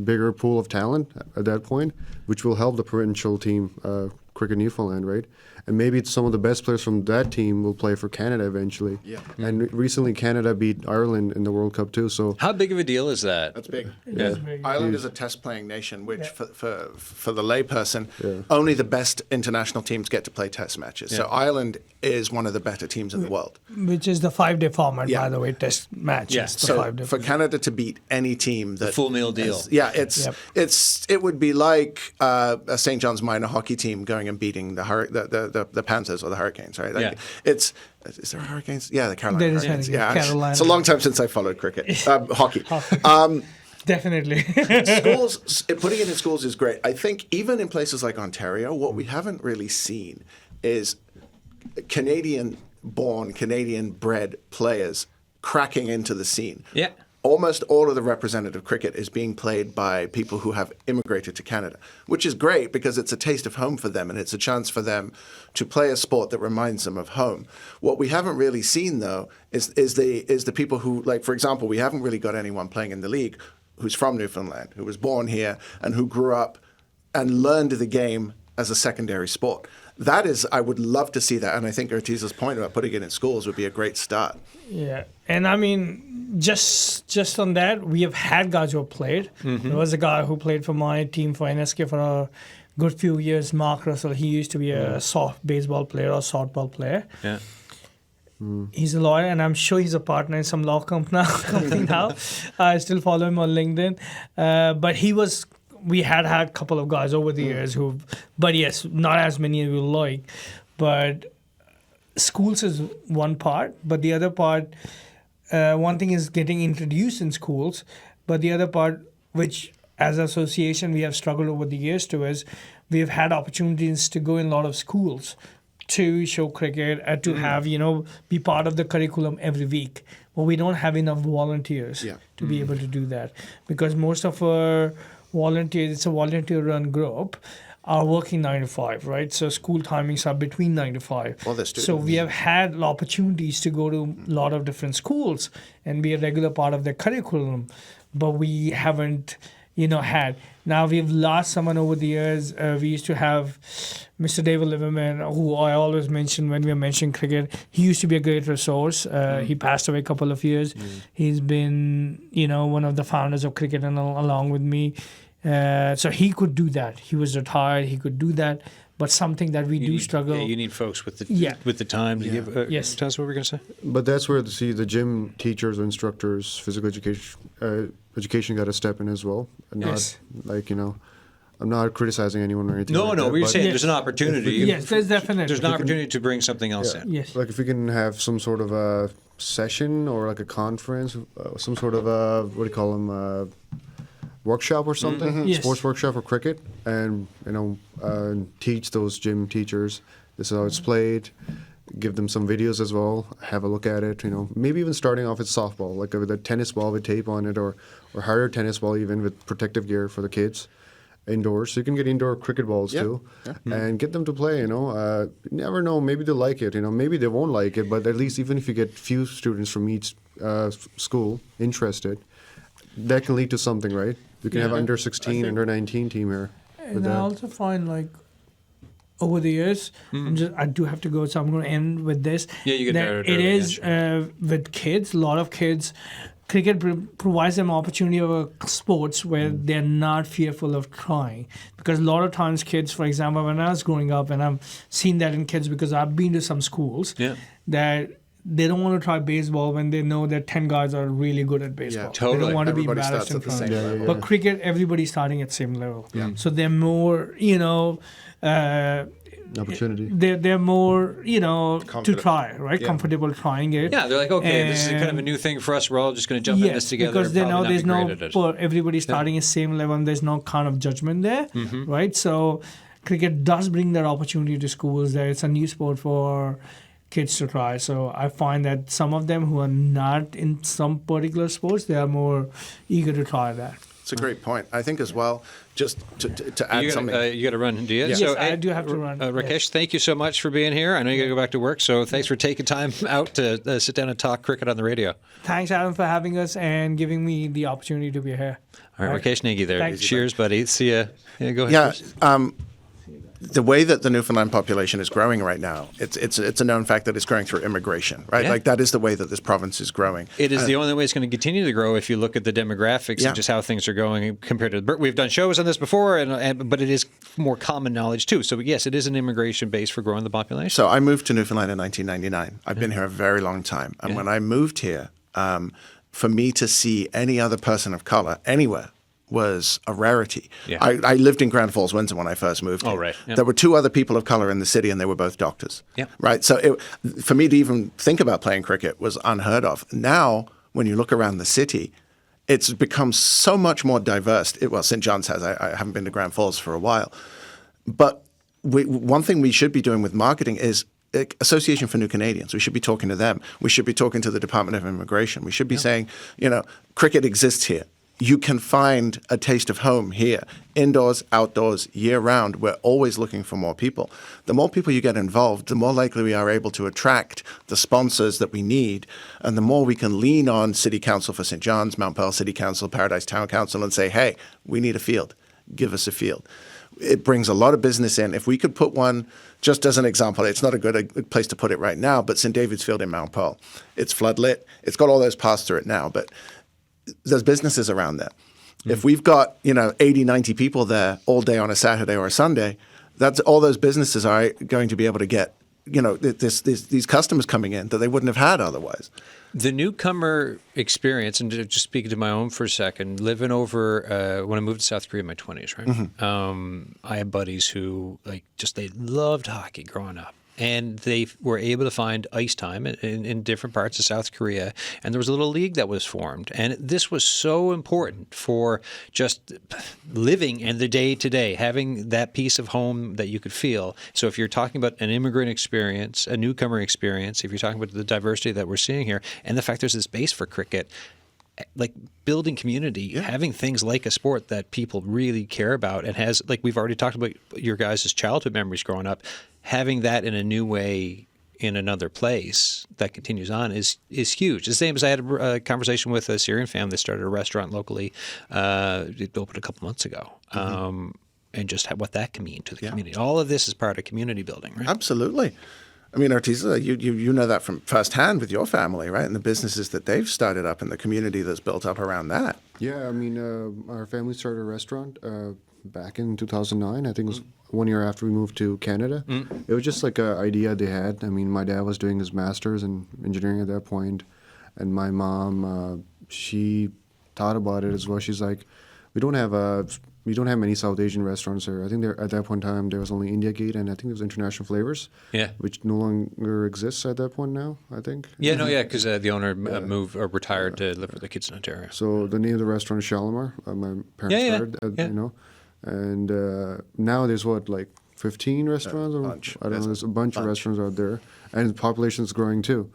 bigger pool of talent at that point, which will help the provincial team, Cricket Newfoundland, right? And maybe some of the best players from that team will play for Canada eventually. Yeah. And recently Canada beat Ireland in the World Cup too. So how big of a deal is that? That's big. That's big. Ireland is a test-playing nation, which for the layperson, only the best international teams get to play test matches. Yeah. So Ireland is one of the better teams in the world. Which is the 5-day format, by the way, test match. Yeah. So for Canada to beat any team, the full meal deal. It would be like a St. John's minor hockey team going and beating the Panthers or the Hurricanes, right? Like is there Hurricanes? Yeah, the Carolina Hurricanes. Yeah, Carolina. It's a long time since I followed cricket, hockey. Definitely. Schools, putting it in schools is great. I think even in places like Ontario, what we haven't really seen is Canadian-born, Canadian-bred players cracking into the scene. Yeah. Almost all of the representative cricket is being played by people who have immigrated to Canada, which is great because it's a taste of home for them and it's a chance for them to play a sport that reminds them of home. What we haven't really seen, though, is the people who, like, for example, we haven't really got anyone playing in the league who's from Newfoundland, who was born here and who grew up and learned the game as a secondary sport. That is, I would love to see that, and I think Ortiz's point about putting it in schools would be a great start. Yeah, and I mean, just on that, we have had guys who have played. Mm-hmm. There was a guy who played for my team for NSK for a good few years, Mark Russell. He used to be a soft baseball player or softball player. Yeah. He's a lawyer, and I'm sure he's a partner in some law company now. I still follow him on LinkedIn. But we had a couple of guys over the years but yes, not as many as we would like. But schools is one part, but the other part, one thing is getting introduced in schools, but the other part, which as an association we have struggled over the years to, is we have had opportunities to go in a lot of schools to show cricket and to have, be part of the curriculum every week. But we don't have enough volunteers to be able to do that, because most of our volunteers, it's a volunteer-run group, are working 9 to 5, right? So school timings are between 9 to 5. Well, that's so we have had opportunities to go to a lot of different schools and be a regular part of their curriculum, but we haven't, had. Now we've lost someone over the years. We used to have Mr. David Liverman, who I always mention when we are mentioning cricket. He used to be a great resource. He passed away a couple of years. He's been, one of the founders of cricket and along with me. So he could do that. He was retired. He could do that. But something that we do struggle. Yeah, you need folks with the time to give. Yes. Tell us what we're going to say. But that's where the gym teachers, instructors, physical education got to step in as well. And not I'm not criticizing anyone or anything. No, we're saying there's an opportunity. Yes, there's definitely. There's an opportunity to bring something else in. Yes. Like if we can have some sort of a session or like a conference, some sort of a, what do you call them, workshop or something, sports workshop for cricket, and teach those gym teachers this is how it's played, give them some videos as well, have a look at it, maybe even starting off with softball, like with a tennis ball with tape on it, or higher tennis ball even with protective gear for the kids indoors. So you can get indoor cricket balls too, and get them to play, you never know, maybe they'll like it, maybe they won't like it, but at least even if you get few students from each school interested, that can lead to something, right? You can have under 16, under 19 team here. And I also find like over the years, I do have to go, so I'm going to end with this. Yeah, you can. That it is with kids, a lot of kids, cricket provides them opportunity of sports where they're not fearful of trying. Because a lot of times kids, for example, when I was growing up, and I've seen that in kids because I've been to some schools, that they don't want to try baseball when they know that 10 guys are really good at baseball. Yeah, totally. They don't want to be Everybody embarrassed in starts at front the of same them. level. But cricket, everybody's starting at the same level. So they're more, Opportunity. they're more, to Confident. try, right? Yeah. Comfortable trying it. Yeah, they're like, okay, this is kind of a And- new thing for us. We're all just going to jump in this together. because and they probably know not there's be no, great at it. for everybody starting at same level, and there's no kind of judgment there, right? So cricket does bring that opportunity to schools that it's a new sport for kids to try. So I find that some of them who are not in some particular sports, they are more eager to try that. It's a great point. I think as well, just to add something. You got to run, do you? Yeah. Yes, I do have to run. Rakesh, Yes. thank you so much for being here. I know you got to go back to work, so thanks for taking time out to sit down and talk cricket on the radio. Thanks, Adam, for having us and giving me the opportunity to be here. All right, Rakesh Negi there. Thanks. Cheers, buddy. See ya. Yeah, go ahead. Yeah, Chris. the way that the Newfoundland population is growing right now, it's a known fact that it's growing through immigration, right? Yeah. Like that is the way that this province is growing. It is the only way it's going to continue to grow if you look at the demographics Yeah. and just how things are going compared to we've done shows on this before, but it is more common knowledge too. So yes, it is an immigration base for growing the population. So I moved to Newfoundland in 1999. I've been here a very long time. And when I moved here, for me to see any other person of color anywhere was a rarity. Yeah. I lived in Grand Falls, Windsor when I first moved here. Oh, right. Yeah. There were two other people of color in the city, and they were both doctors. Yeah. Right? So for me to even think about playing cricket was unheard of. Now, when you look around the city, it's become so much more diverse. Well, St. John's has. I haven't been to Grand Falls for a while. But one thing we should be doing with marketing is Association for New Canadians. We should be talking to them. We should be talking to the Department of Immigration. We should be saying, cricket exists here. You can find a taste of home here, indoors, outdoors, year-round. We're always looking for more people. The more people you get involved, the more likely we are able to attract the sponsors that we need, and the more we can lean on City Council for St. John's, Mount Pearl City Council, Paradise Town Council, and say, hey, we need a field. Give us a field. It brings a lot of business in. If we could put one, just as an example, it's not a good place to put it right now, but St. David's Field in Mount Pearl. It's floodlit. It's got all those paths through it now, but there's businesses around there. If we've got 80, 90 people there all day on a Saturday or a Sunday, that's all those businesses are going to be able to get these customers coming in that they wouldn't have had otherwise. The newcomer experience, and just speaking to my own for a second, living over when I moved to South Korea in my 20s, right? I had buddies who they loved hockey growing up. And they were able to find ice time in different parts of South Korea. And there was a little league that was formed. And this was so important for just living and the day-to-day, having that piece of home that you could feel. So if you're talking about an immigrant experience, a newcomer experience, if you're talking about the diversity that we're seeing here, and the fact there's this base for cricket, like building community, having things like a sport that people really care about and has, like we've already talked about your guys' childhood memories growing up, having that in a new way in another place that continues on is huge. The same as I had a conversation with a Syrian family that started a restaurant locally. It opened a couple months ago. And just what that can mean to the community. All of this is part of community building, right? Absolutely. I mean, Artisa, you know that from firsthand with your family, right? And the businesses that they've started up and the community that's built up around that. Yeah, I mean, our family started a restaurant back in 2009. I think it was 1 year after we moved to Canada. It was just like an idea they had. I mean, my dad was doing his master's in engineering at that point, and my mom, she thought about it as well. She's like, we don't have many South Asian restaurants here. I think at that point in time there was only India Gate, and I think there was International Flavors, which no longer exists at that point now, I think. Because the owner moved or retired to live with the kids in Ontario. So the name of the restaurant is Shalimar. My parents started, and now there's 15 restaurants. bunch. I don't know. There's a bunch of restaurants out there, and the population's growing too.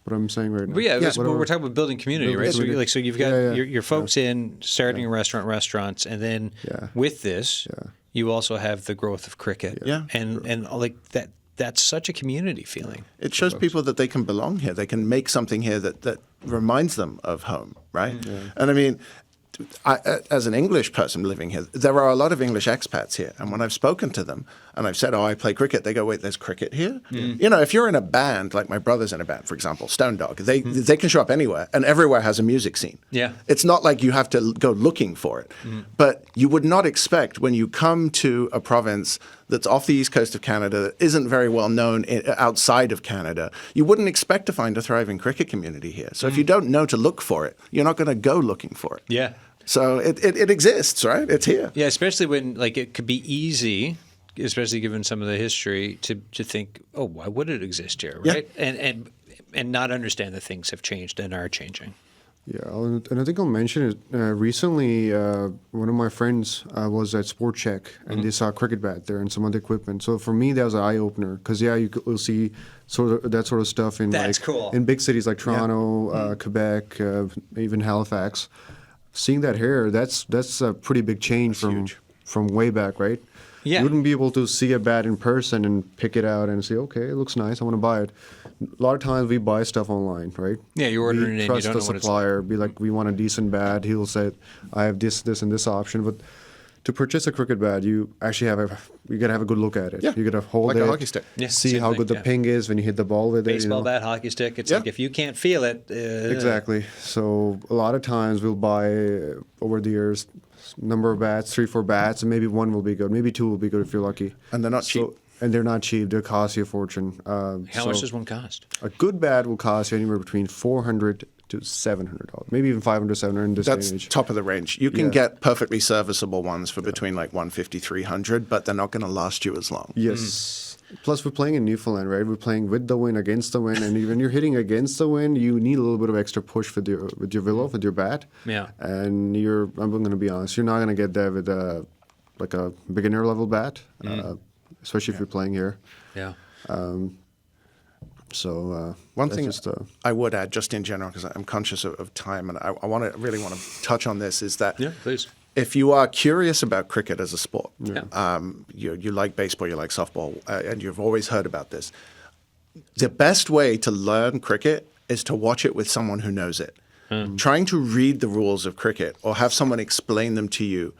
What I'm saying right now. But yeah, Yeah. we're talking about building community, right? So, community. so you've got your folks in starting a restaurants, and then Yeah. with this, you also have the growth of cricket. Yeah. And like that. That's such a community feeling. It shows people that they can belong here. They can make something here that reminds them of home, right? And I mean, as an English person living here, there are a lot of English expats here. And when I've spoken to them and I've said, I play cricket, they go, wait, there's cricket here? You know, if you're in a band, like my brother's in a band, for example, Stone Dog, they can show up anywhere, and everywhere has a music scene. Yeah. It's not like you have to go looking for it. But you would not expect when you come to a province that's off the east coast of Canada that isn't very well known outside of Canada, you wouldn't expect to find a thriving cricket community here. So if you don't know to look for it, you're not going to go looking for it. Yeah. So it exists, right? It's here. Yeah, especially when like it could be easy, especially given some of the history, to think, oh, why would it exist here, right? And not understand that things have changed and are changing. Yeah, and I think I'll mention it. Recently, one of my friends was at Sport Check, and they saw a cricket bat there and some other equipment. So for me, that was an eye opener because you'll see that sort of stuff in That's cool. in big cities like Toronto, Quebec, even Halifax. Seeing that here, that's a pretty big change from way back, right? Yeah. You wouldn't be able to see a bat in person and pick it out and say, okay, it looks nice, I want to buy it. A lot of times we buy stuff online, right? Yeah, you're ordering it in, you trust don't the know what it's supplier, be like, we want a decent bat. He'll say, I have this, and this option. But to purchase a cricket bat, you actually you gotta have a good look at it. Yeah. You gotta hold Like it, a hockey stick. Yeah, see same how thing, good the ping is when you hit the ball with Baseball it. bat, hockey stick. It's Yeah. like if you can't feel it. Exactly. So a lot of times we'll buy over the years number of bats, 3-4 bats, and maybe one will be good, maybe two will be good if you're lucky. And they're not cheap. And they're not cheap. They cost you a fortune. How much does one cost? A good bat will cost you anywhere between $400 to $700, maybe even $500, $700 in this day That's and age. top of the range. You can get perfectly serviceable ones for between like $150, $300, but they're not going to last you as long. Yes. Plus, we're playing in Newfoundland, right? We're playing with the wind, against the wind, and when you're hitting against the wind, you need a little bit of extra push with your willow, with your bat. Yeah. And I'm going to be honest, you're not going to get that with a beginner level bat, especially if you're playing here. Yeah. One that's thing just, I would add, just in general, because I'm conscious of time, and I really want to touch on this, is that Yeah, please. if you are curious about cricket as a sport, Yeah. you like baseball, you like softball, and you've always heard about this, the best way to learn cricket is to watch it with someone who knows it. Trying to read the rules of cricket or have someone explain them to you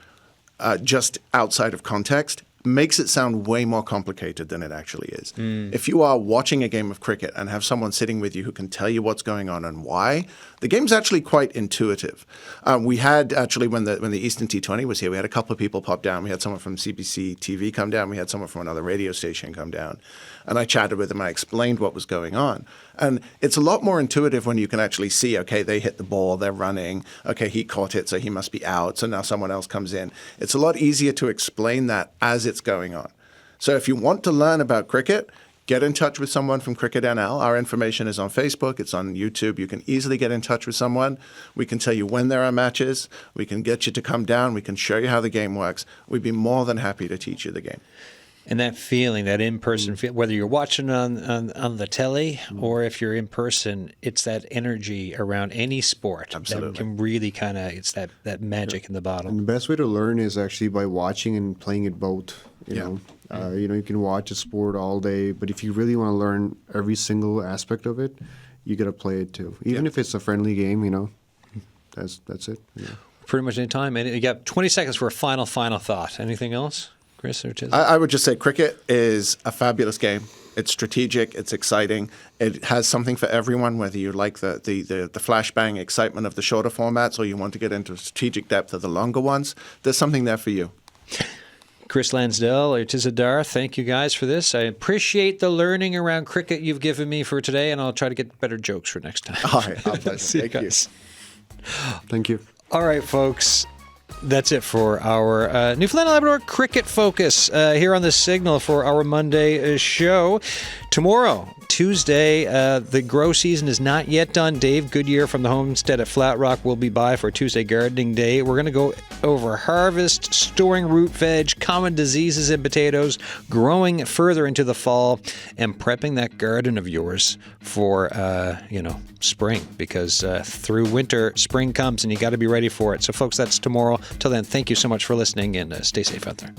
just outside of context makes it sound way more complicated than it actually is. If you are watching a game of cricket and have someone sitting with you who can tell you what's going on and why, the game's actually quite intuitive. We had actually, when the Eastern T20 was here, we had a couple of people pop down. We had someone from CBC TV come down. We had someone from another radio station come down. And I chatted with them. I explained what was going on. And it's a lot more intuitive when you can actually see, okay, they hit the ball, they're running. Okay, he caught it, so he must be out. So now someone else comes in. It's a lot easier to explain that as it's going on. So if you want to learn about cricket, get in touch with someone from Cricket NL. Our information is on Facebook. It's on YouTube. You can easily get in touch with someone. We can tell you when there are matches. We can get you to come down. We can show you how the game works. We'd be more than happy to teach you the game. And that feeling, that in-person feel, whether you're watching on the telly or if you're in person, it's that energy around any sport Absolutely. that can really kind of, it's that magic in the bottle. And the best way to learn is actually by watching and playing it both. You know, you can watch a sport all day, but if you really want to learn every single aspect of it, you got to play it too. Even if it's a friendly game, that's it. Yeah. Pretty much any time. And you got 20 seconds for a final thought. Anything else, Chris or Tiz? I would just say cricket is a fabulous game. It's strategic. It's exciting. It has something for everyone, whether you like the flashbang excitement of the shorter formats or you want to get into strategic depth of the longer ones. There's something there for you. Chris Lansdell or Tizadar, thank you guys for this. I appreciate the learning around cricket you've given me for today, and I'll try to get better jokes for next time. All right. Our pleasure. See you Thank you. guys. Thank you. All right, folks. That's it for our Newfoundland and Labrador Cricket Focus here on the Signal for our Monday show. Tomorrow, Tuesday, the grow season is not yet done. Dave Goodyear from the homestead at Flat Rock will be by for Tuesday Gardening Day. We're going to go over harvest, storing root veg, common diseases in potatoes, growing further into the fall, and prepping that garden of yours for, spring, because through winter, spring comes and you got to be ready for it. So, folks, that's tomorrow. Till then, thank you so much for listening, and stay safe out there.